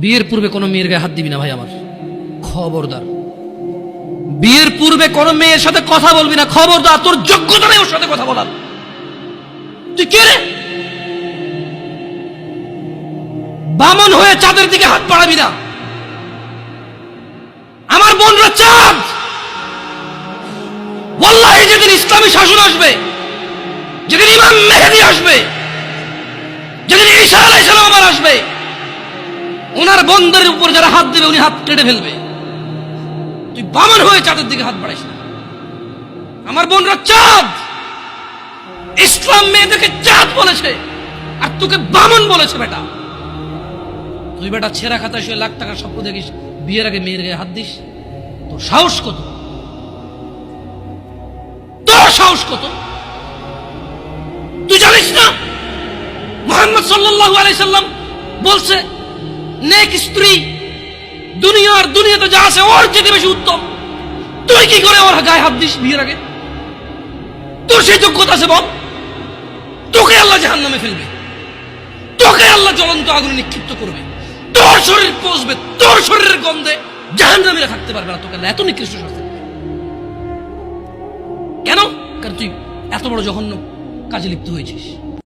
বিয়ের পূর্বে কোনো মেয়ের গায়ে হাত দিবি না ভাই আমার, খবরদার। বিয়ের পূর্বে কোনো মেয়ের সাথে কথা বলবি না, খবরদার। তোর যোগ্যতা নেই ওর সাথে কথা বলার। তুই কে রে? বামন হয়ে চাঁদের দিকে হাত বাড়াবি না। আমার বোনরা চাঁদ। ওয়াল্লাহি যেদিন ইসলামী শাসন আসবে, যেদিন ইমাম মেহেদী আসবে, যেদিন ঈসা আলাইহিস সালাম আবার আসবে, ওনার বন্ধের উপর যারা হাত দেবে উনি হাত কেটে ফেলবে। তুই বামন হয়ে চাঁদের দিকে হাত বাড়াইস না। আমার বোনরা চাঁদ। ইসলাম মেয়েদেরকে চাঁদ বলেছে আর তোকে বামন বলেছে। বেটা তুই বেটা ছেঁড়া খাতায় শুয়ে লাখ টাকার স্বপ্ন দেখিস, বিয়ের আগে মেয়ের গায়ে হাত দিস? তোর সাহস কত? তোর সাহস কত? তুই জানিস না মুহাম্মদ সাল্লাল্লাহু আলাইহি সাল্লাম বলছে নেক স্ত্রী দুনিয়াতে যা আছে ওর চেয়ে বেশি উত্তম। তুই কি করে ওর গায়ে হাত দিস বিয়ের আগে? তোর সেই যোগ্যতা আছে বল? তোকে আল্লাহ জাহান্নামে ফেলবে, তোকে আল্লাহ জ্বলন্ত আগুনে নিক্ষিপ্ত করবে, তোর শরীর পচবে, তোর শরীরের গন্ধে জাহান্নামীরা থাকতে পারবে না। তোকে আল্লাহ এত নিকৃষ্ট শাস্তি দেবে কেন? কারণ তুই এত বড় জঘন্য কাজে লিপ্ত হয়েছিস।